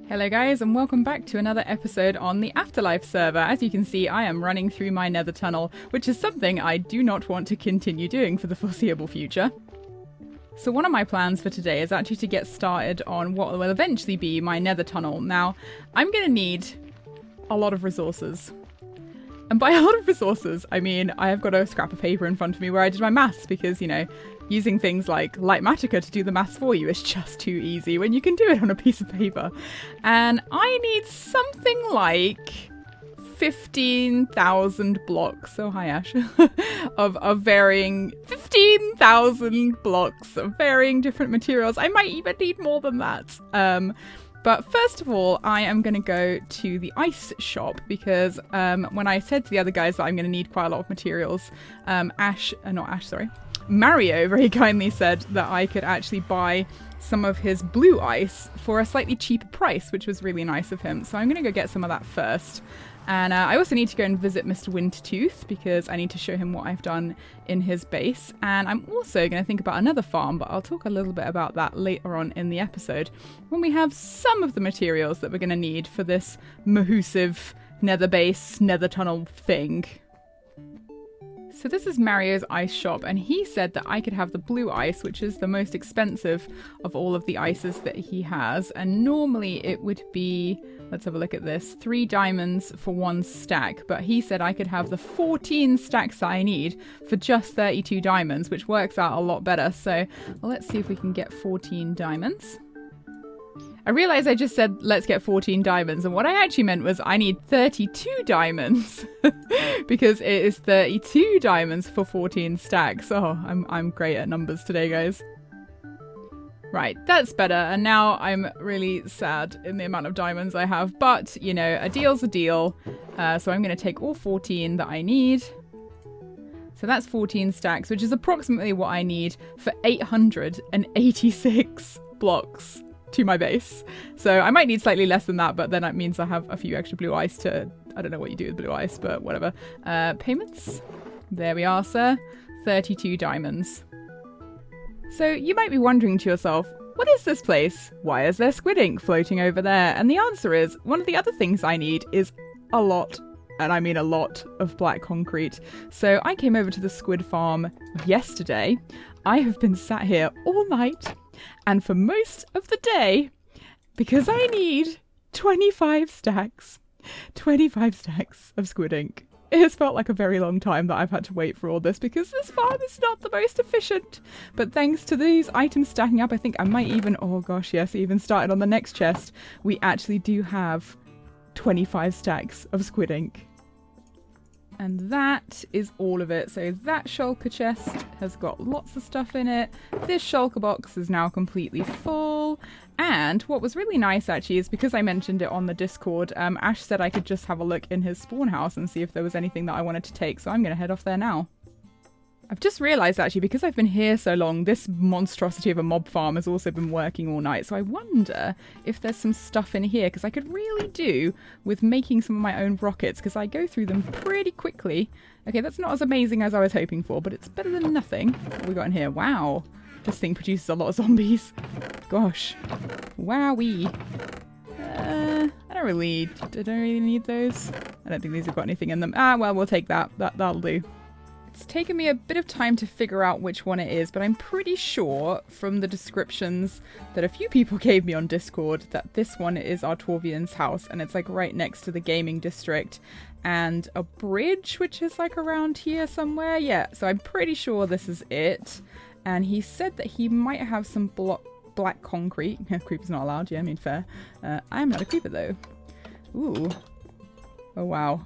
Hello guys, and welcome back to another episode on the AfterLife server. As you can see, I am running through my nether tunnel, which is something I do not want to continue doing for the foreseeable future. So one of my plans for today is actually to get started on what will eventually be my nether tunnel. Now, I'm going to need a lot of resources. And by a lot of resources, I mean I have got a scrap of paper in front of me where I did my maths because, you know, using things like Lightmatica to do the maths for you is just too easy when you can do it on a piece of paper. And I need something like 15,000 blocks, oh hi Ash, of varying 15,000 blocks of varying different materials. I might even need more than that. But first of all, I am going to go to the ice shop because when I said to the other guys that I'm going to need quite a lot of materials, Mario very kindly said that I could actually buy some of his blue ice for a slightly cheaper price, which was really nice of him. So I'm going to go get some of that first. And I also need to go and visit Mr. Wintertooth because I need to show him what I've done in his base. And I'm also going to think about another farm, but I'll talk a little bit about that later on in the episode when we have some of the materials that we're going to need for this mahoosive nether base, nether tunnel thing. So this is Mario's ice shop, and he said that I could have the blue ice, which is the most expensive of all of the ices that he has. And normally it would be, let's have a look at this, 3 diamonds for 1 stack. But he said I could have the 14 stacks that I need for just 32 diamonds, which works out a lot better. So let's see if we can get 14 diamonds. I realized I just said, let's get 14 diamonds. And what I actually meant was I need 32 diamonds because it is 32 diamonds for 14 stacks. Oh, I'm great at numbers today, guys. Right, that's better. And now I'm really sad in the amount of diamonds I have. But, you know, a deal's a deal. So I'm going to take all 14 that I need. So that's 14 stacks, which is approximately what I need for 886 blocks to my base. So I might need slightly less than that, but then that means I have a few extra blue ice to, I don't know what you do with blue ice, but whatever. Payments. There we are, sir. 32 diamonds. So you might be wondering to yourself, what is this place? Why is there squid ink floating over there? And the answer is, one of the other things I need is a lot, and I mean a lot, of black concrete. So I came over to the squid farm yesterday. I have been sat here all night and for most of the day because I need 25 stacks of squid ink. It has felt like a very long time that I've had to wait for all this because this farm is not the most efficient. But thanks to these items stacking up, I think I might even, oh gosh, yes, even started on the next chest. We actually do have 25 stacks of squid ink. And that is all of it. So that shulker chest has got lots of stuff in it. This shulker box is now completely full. And what was really nice actually is because I mentioned it on the Discord, Ash said I could just have a look in his spawn house and see if there was anything that I wanted to take. So I'm going to head off there now. I've just realised actually, because I've been here so long, this monstrosity of a mob farm has also been working all night. So I wonder if there's some stuff in here, because I could really do with making some of my own rockets, because I go through them pretty quickly. Okay, that's not as amazing as I was hoping for, but it's better than nothing. What have we got in here? Wow. This thing produces a lot of zombies. Gosh. Wowee. I don't really need those. I don't think these have got anything in them. Ah, well, we'll take that. That'll do. It's taken me a bit of time to figure out which one it is, but I'm pretty sure from the descriptions that a few people gave me on Discord that this one is Artorvian's house, and it's like right next to the gaming district and a bridge which is like around here somewhere. Yeah, so I'm pretty sure this is it. And he said that he might have some black concrete. Creeper's not allowed. Yeah, I mean, fair. I'm not a creeper though. Ooh. Oh wow.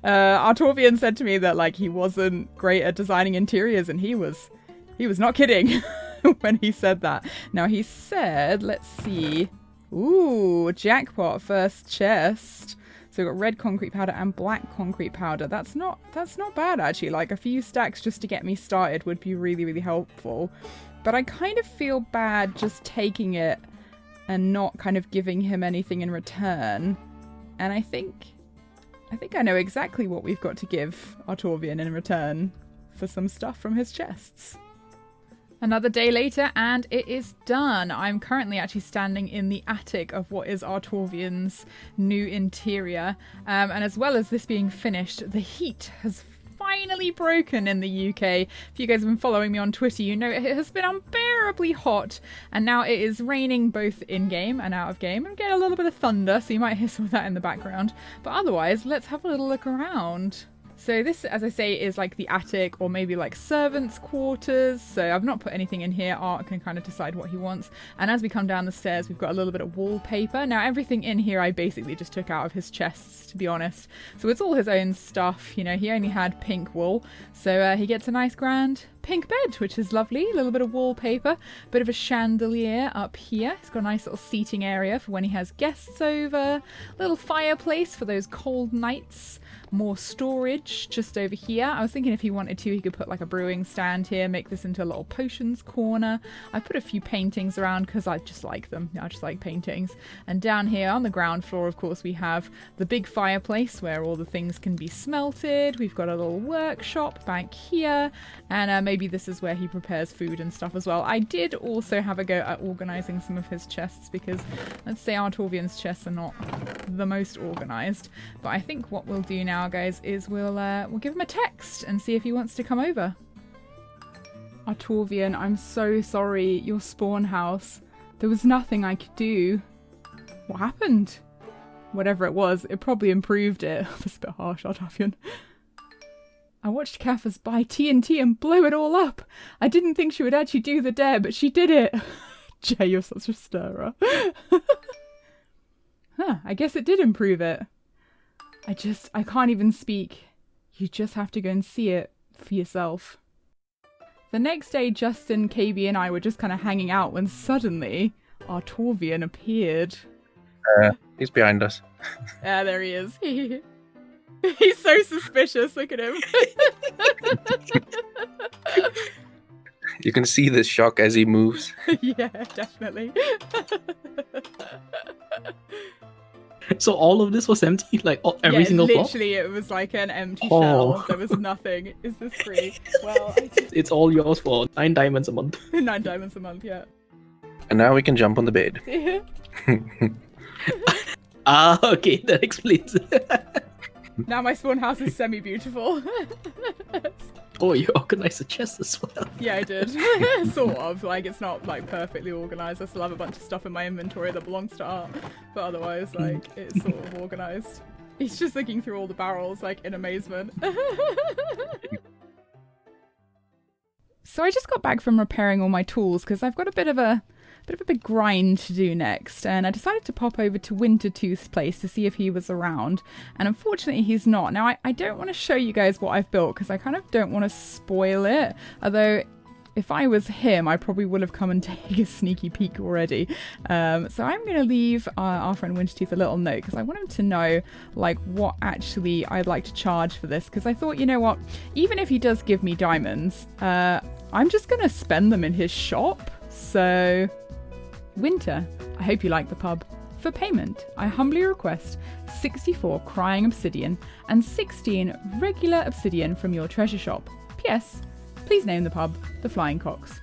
Artorvian said to me that like he wasn't great at designing interiors, and he was not kidding when he said that. Now he said, let's see. Ooh, jackpot, first chest. So we've got red concrete powder and black concrete powder. That's not bad actually. Like a few stacks just to get me started would be really, really helpful. But I kind of feel bad just taking it and not kind of giving him anything in return. And I think I know exactly what we've got to give Artorvian in return for some stuff from his chests. Another day later, and it is done. I'm currently actually standing in the attic of what is our Torvian's new interior. And as well as this being finished, the heat has finally broken in the UK. If you guys have been following me on Twitter, you know it has been unbearably hot, and now it is raining both in-game and out of game, and get a little bit of thunder, so you might hear some of that in the background. But otherwise, let's have a little look around. So this, as I say, is like the attic or maybe like servants' quarters. So I've not put anything in here. Art can kind of decide what he wants. And as we come down the stairs, we've got a little bit of wallpaper. Now everything in here I basically just took out of his chests, to be honest. So it's all his own stuff. You know, he only had pink wool. So he gets a nice grand pink bed, which is lovely. A little bit of wallpaper, bit of a chandelier up here. He's got a nice little seating area for when he has guests over. Little fireplace for those cold nights. More storage just over here. I was thinking if he wanted to, he could put like a brewing stand here, make this into a little potions corner. I put a few paintings around because I just like them. I just like paintings. And down here on the ground floor, of course, we have the big fireplace where all the things can be smelted. We've got a little workshop back here. And maybe this is where he prepares food and stuff as well. I did also have a go at organising some of his chests because let's say our Torvian's chests are not the most organised. But I think what we'll do now, guys, is we'll give him a text and see if he wants to come over. Torvian, I'm so sorry. Your spawn house. There was nothing I could do. What happened? Whatever it was, it probably improved it. That's a bit harsh, Torvian. I watched Kaffers buy TNT and blow it all up. I didn't think she would actually do the dare, but she did it. Jay, you're such a stirrer. Huh, I guess it did improve it. I can't even speak. You just have to go and see it for yourself. The next day, Justin, KB, and I were just kind of hanging out when suddenly our Torvian appeared. He's behind us. Yeah, there he is. He's so suspicious. Look at him. You can see the shock as he moves. Yeah, definitely. So all of this was empty? Like every single floor? Literally, it was like an empty shell. There was nothing. Is this free? Well, it's all yours for 9 diamonds a month. 9 diamonds a month, yeah. And now we can jump on the bed. Okay, that explains it. Now my spawn house is semi-beautiful. Oh, you organized the chest as well. Yeah, I did. Sort of. Like, it's not, like, perfectly organised. I still have a bunch of stuff in my inventory that belongs to Art. But otherwise, like, it's sort of organised. He's just looking through all the barrels, like, in amazement. So I just got back from repairing all my tools because I've got a bit of a big grind to do next, and I decided to pop over to Wintertooth's place to see if he was around, and unfortunately he's not. Now I don't want to show you guys what I've built because I kind of don't want to spoil it, although if I was him I probably would have come and taken a sneaky peek already. So I'm going to leave our friend Wintertooth a little note because I want him to know like what actually I'd like to charge for this, because I thought, you know what, even if he does give me diamonds, I'm just going to spend them in his shop. So Winter, I hope you like the pub. For payment, I humbly request 64 crying obsidian and 16 regular obsidian from your treasure shop. P.S. Please name the pub the Flying Cocks.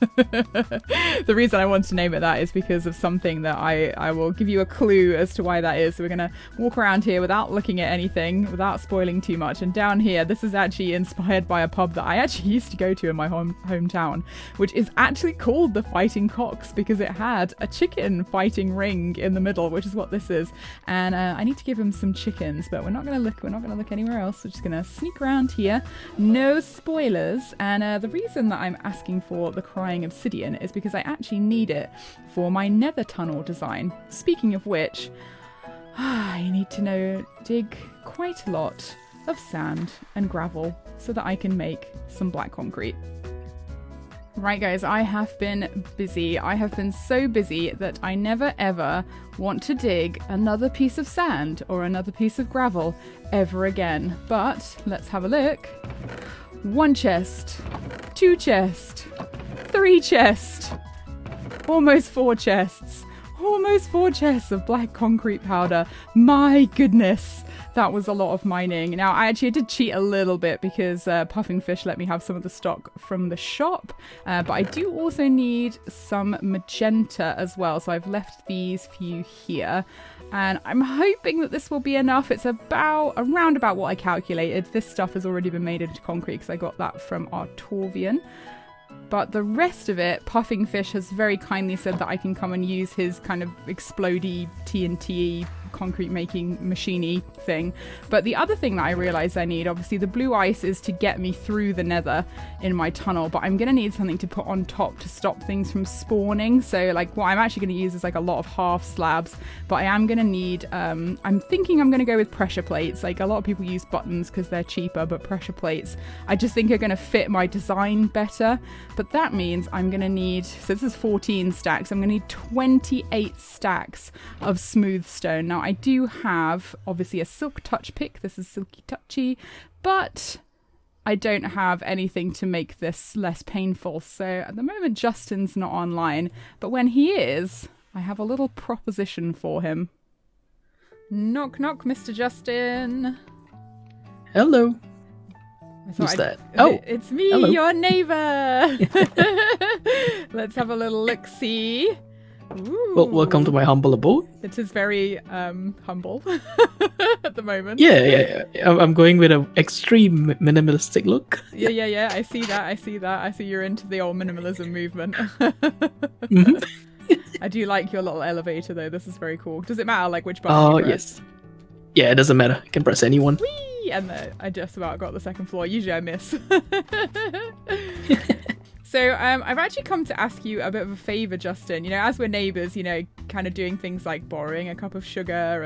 The reason I wanted to name it that is because of something that I will give you a clue as to why that is. So we're going to walk around here without looking at anything, without spoiling too much. And down here, this is actually inspired by a pub that I actually used to go to in my hometown, which is actually called the Fighting Cocks because it had a chicken fighting ring in the middle, which is what this is. And I need to give him some chickens, but we're not going to look anywhere else. We're just going to sneak around here. No spoilers. And the reason that I'm asking for the crying obsidian is because I actually need it for my nether tunnel design. Speaking of which, I need to dig quite a lot of sand and gravel so that I can make some black concrete. Right guys, I have been busy. I have been so busy that I never ever want to dig another piece of sand or another piece of gravel ever again. But let's have a look. 1 chest, 2 chests, 3 chests, almost 4 chests. Almost 4 chests of black concrete powder. My goodness, that was a lot of mining. Now, I did cheat a little bit because Puffing Fish let me have some of the stock from the shop. But I do also need some magenta as well. So I've left these few here. And I'm hoping that this will be enough. It's around about what I calculated. This stuff has already been made into concrete because I got that from our Torvian. But the rest of it, Puffing Fish has very kindly said that I can come and use his kind of explodey TNT concrete making machiney thing. But the other thing that I realized I need, obviously the blue ice is to get me through the nether in my tunnel, but I'm going to need something to put on top to stop things from spawning. So like what I'm actually going to use is like a lot of half slabs, but I am going to need, I'm thinking I'm going to go with pressure plates. Like a lot of people use buttons because they're cheaper, but pressure plates I just think are going to fit my design better. But that means I'm going to need, so this is 14 stacks, I'm going to need 28 stacks of smooth stone. Now I do have obviously a silk touch pick, this is silky touchy, but I don't have anything to make this less painful. So at the moment Justin's not online, but when he is, I have a little proposition for him. Knock knock, Mr. Justin. Hello. Who's that? Oh, it's me, hello. Your neighbor. Let's have a little look-see. Ooh. Well, welcome to my humble abode. It is very humble at the moment. Yeah. I'm going with an extreme minimalistic look. Yeah. I see that. I see you're into the old minimalism movement. Mm-hmm. I do like your little elevator though. This is very cool. Does it matter like which button you press? Yes. Yeah, it doesn't matter. You can press anyone. Whee! And I just about got the second floor. Usually I miss. So I've actually come to ask you a bit of a favour, Justin. You know, as we're neighbours, you know, kind of doing things like borrowing a cup of sugar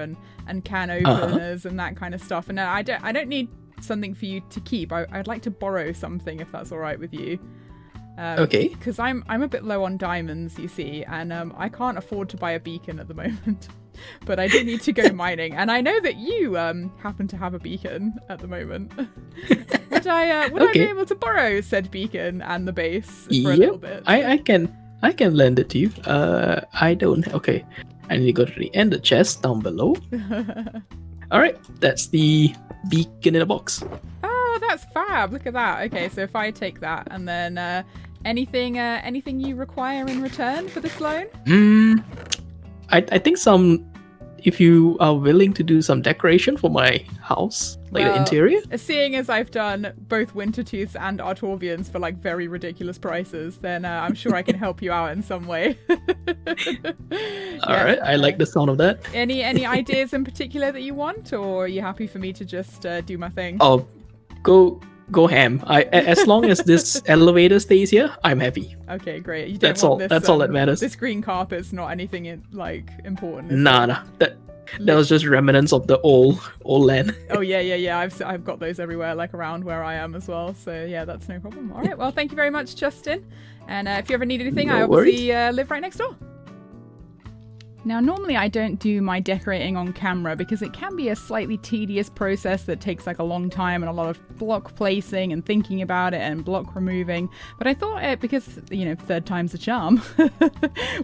and can openers and that kind of stuff. And I don't need something for you to keep. I'd like to borrow something if that's all right with you. Okay. Because I'm a bit low on diamonds, you see, and I can't afford to buy a beacon at the moment. But I do need to go mining, and I know that you happen to have a beacon at the moment. Would I be able to borrow said beacon and the base for a little bit? I can lend it to you. I don't. Okay, I need to go to the end of the chest down below. All right, that's the beacon in a box. Oh, that's fab! Look at that. Okay, so if I take that, and then anything you require in return for this loan? I think if you are willing to do some decoration for my house, like the interior. Seeing as I've done both Wintertooths and Artorvians for like very ridiculous prices, then I'm sure I can help you out in some way. Alright, I like the sound of that. Any ideas in particular that you want, or are you happy for me to just do my thing? Oh, go ham. As long as this elevator stays here, I'm happy. Okay, great. You don't That's want all. this, That's all that matters. This green carpet's not anything important. Nah. That was just remnants of the old land. Oh yeah. I've got those everywhere, like around where I am as well. So yeah, that's no problem. All right. Well, thank you very much, Justin. And if you ever need anything, I obviously live right next door. Now, normally I don't do my decorating on camera because it can be a slightly tedious process that takes like a long time and a lot of block placing and thinking about it and block removing. But I thought because, you know, third time's a charm,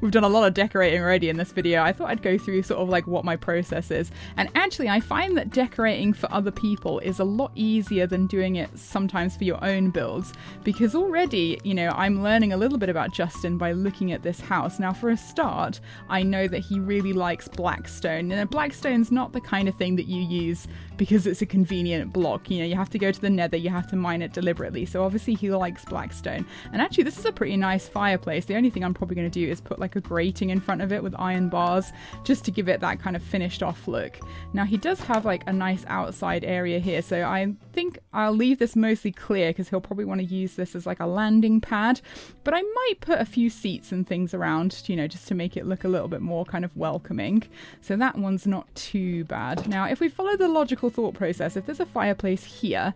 we've done a lot of decorating already in this video, I thought I'd go through sort of like what my process is. And actually, I find that decorating for other people is a lot easier than doing it sometimes for your own builds, because already, you know, I'm learning a little bit about Justin by looking at this house. Now, for a start, I know that he really likes blackstone. And blackstone's not the kind of thing that you use because it's a convenient block. You know, you have to go to the nether, you have to mine it deliberately. So obviously he likes blackstone. And actually this is a pretty nice fireplace. The only thing I'm probably going to do is put like a grating in front of it with iron bars just to give it that kind of finished off look. Now he does have like a nice outside area here. So I think I'll leave this mostly clear because he'll probably want to use this as like a landing pad. But I might put a few seats and things around, you know, just to make it look a little bit more kind of welcoming. So that one's not too bad. Now, if we follow the logical thought process, if there's a fireplace here,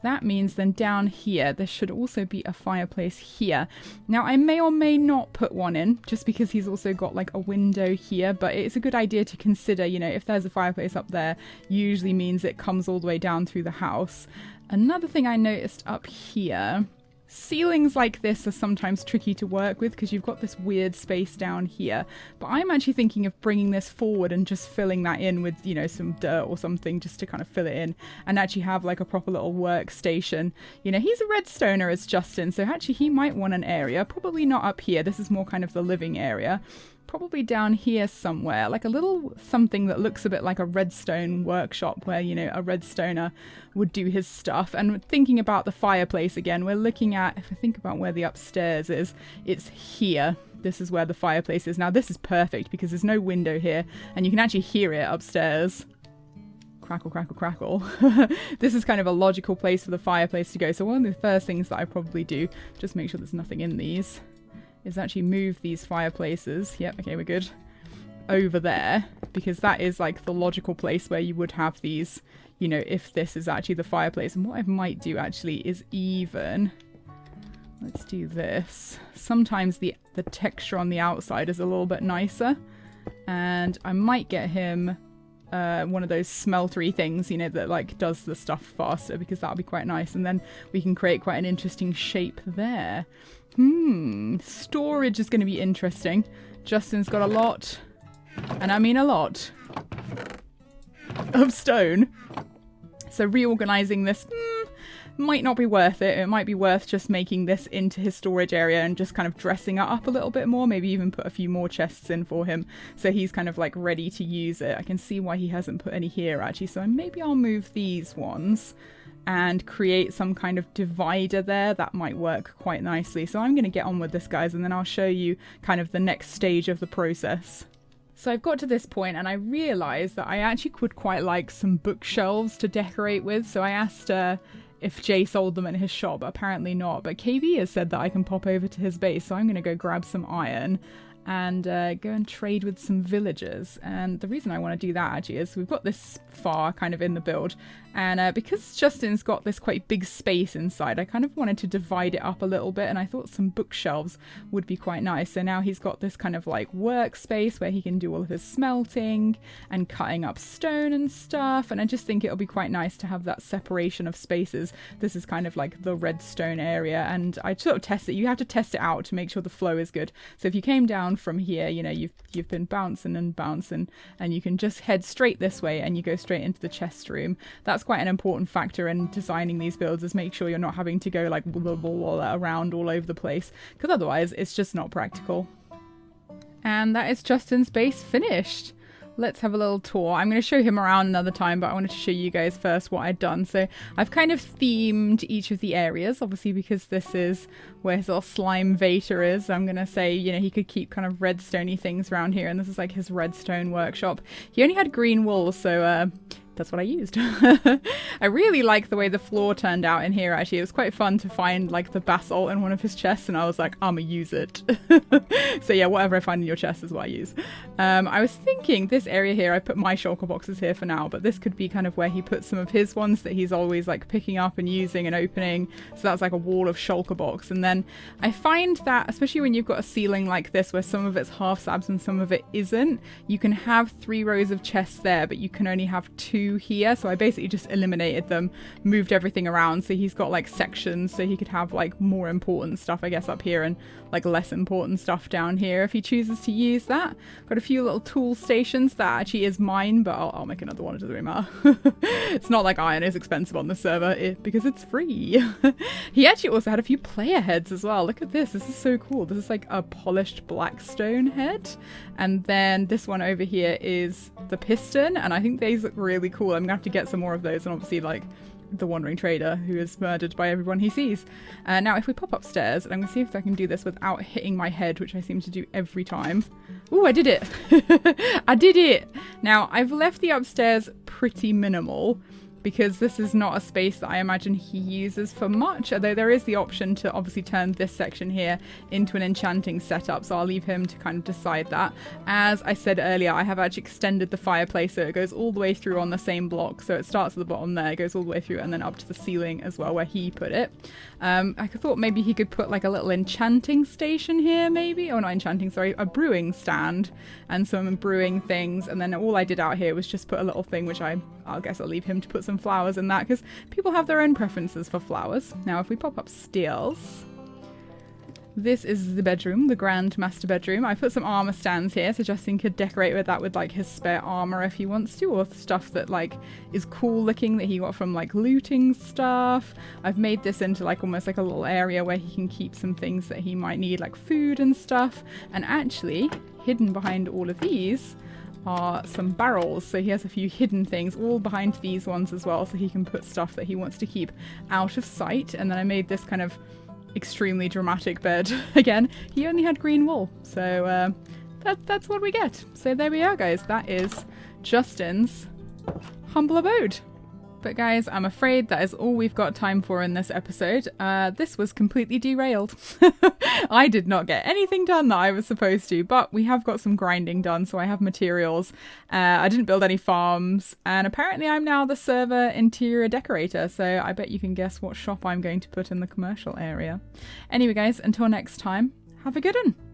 that means then down here, there should also be a fireplace here. Now, I may or may not put one in, just because he's also got like a window here, but it's a good idea to consider, you know, if there's a fireplace up there, usually means it comes all the way down through the house. Another thing I noticed up here ceilings like this are sometimes tricky to work with because you've got this weird space down here. But I'm actually thinking of bringing this forward and just filling that in with, you know, some dirt or something just to kind of fill it in and actually have like a proper little workstation. You know, he's a redstoner as Justin, so actually he might want an area. Probably not up here. This is more kind of the living area. Probably down here somewhere, like a little something that looks a bit like a redstone workshop where, you know, a redstoner would do his stuff. And thinking about the fireplace again, we're looking at, if I think about where the upstairs is, it's here. This is where the fireplace is. Now this is perfect because there's no window here and you can actually hear it upstairs. Crackle, crackle, crackle. This is kind of a logical place for the fireplace to go. So one of the first things that I probably do, just make sure there's nothing in these, is actually move these fireplaces. Yep, okay, we're good. Over there, because that is like the logical place where you would have these, you know, if this is actually the fireplace. And what I might do actually is even, let's do this. Sometimes the texture on the outside is a little bit nicer. And I might get him one of those smeltery things, you know, that like does the stuff faster, because that'll be quite nice. And then we can create quite an interesting shape there. Storage is going to be interesting. Justin's got a lot, and I mean a lot, of stone. So reorganizing this might not be worth it. It might be worth just making this into his storage area and just kind of dressing it up a little bit more. Maybe even put a few more chests in for him so he's kind of like ready to use it. I can see why he hasn't put any here actually. So maybe I'll move these ones and create some kind of divider there. That might work quite nicely. So I'm going to get on with this, guys, and then I'll show you kind of the next stage of the process. So I've got to this point and I realised that I actually would quite like some bookshelves to decorate with. So I asked if Jay sold them in his shop. Apparently not, but KB has said that I can pop over to his base. So I'm going to go grab some iron and go and trade with some villagers. And the reason I want to do that actually is we've got this far kind of in the build, and because Justin's got this quite big space inside, I kind of wanted to divide it up a little bit, and I thought some bookshelves would be quite nice. So now he's got this kind of like workspace where he can do all of his smelting and cutting up stone and stuff, and I just think it'll be quite nice to have that separation of spaces. This is kind of like the redstone area, and I sort of test it. You have to test it out to make sure the flow is good. So if you came down from here, you know, you've been bouncing and bouncing, and you can just head straight this way and you go straight into the chest room. That's quite an important factor in designing these builds, is make sure you're not having to go like blah, blah, blah, around all over the place, because otherwise it's just not practical. And that is Justin's base finished. Let's have a little tour. I'm going to show him around another time, but I wanted to show you guys first what I'd done. So I've kind of themed each of the areas, obviously, because this is where his little slime vater is. I'm going to say, you know, he could keep kind of redstone-y things around here, and this is like his redstone workshop. He only had green wool, so that's what I used. I really like the way the floor turned out in here, actually. It was quite fun to find like the basalt in one of his chests, and I was like, I'ma use it. So yeah, whatever I find in your chest is what I use. I was thinking this area here, I put my shulker boxes here for now, but this could be kind of where he puts some of his ones that he's always like picking up and using and opening. So that's like a wall of shulker box. And then I find that, especially when you've got a ceiling like this where some of it's half slabs and some of it isn't, you can have 3 rows of chests there, but you can only have 2 here. So I basically just eliminated them, moved everything around, so he's got like sections, so he could have like more important stuff, I guess, up here, and like less important stuff down here if he chooses to use that. Got a few little tool stations that actually is mine, but I'll make another one, it doesn't really matter. It's not like iron is expensive on the server because it's free. He actually also had a few player heads as well. Look at this. This is so cool. This is like a polished black stone head, and then this one over here is the piston, and I think these look really cool. I'm gonna have to get some more of those, and obviously like the wandering trader who is murdered by everyone he sees. Now if we pop upstairs, and I'm gonna see if I can do this without hitting my head, which I seem to do every time. Ooh, I did it. I did it. Now I've left the upstairs pretty minimal because this is not a space that I imagine he uses for much, although there is the option to obviously turn this section here into an enchanting setup, so I'll leave him to kind of decide that. As I said earlier, I have actually extended the fireplace so it goes all the way through on the same block, so it starts at the bottom there, goes all the way through, and then up to the ceiling as well where he put it. I thought maybe he could put like a little enchanting station here, maybe, or not enchanting, sorry, a brewing stand and some brewing things, and then all I did out here was just put a little thing, which I guess I'll leave him to put some some flowers in that because people have their own preferences for flowers. Now, if we pop upstairs, this is the bedroom, the grand master bedroom. I put some armor stands here so Justin could decorate with that with like his spare armor if he wants to, or stuff that like is cool looking that he got from like looting stuff. I've made this into like almost like a little area where he can keep some things that he might need, like food and stuff. And actually, hidden behind all of these are some barrels, so he has a few hidden things all behind these ones as well, so he can put stuff that he wants to keep out of sight. And then I made this kind of extremely dramatic bed. Again, he only had green wool, so that's what we get. So there we are, guys. That is Justin's humble abode. But guys, I'm afraid that is all we've got time for in this episode. This was completely derailed. I did not get anything done that I was supposed to, but we have got some grinding done, so I have materials. I didn't build any farms, and apparently I'm now the server interior decorator, so I bet you can guess what shop I'm going to put in the commercial area. Anyway guys, until next time, have a good one.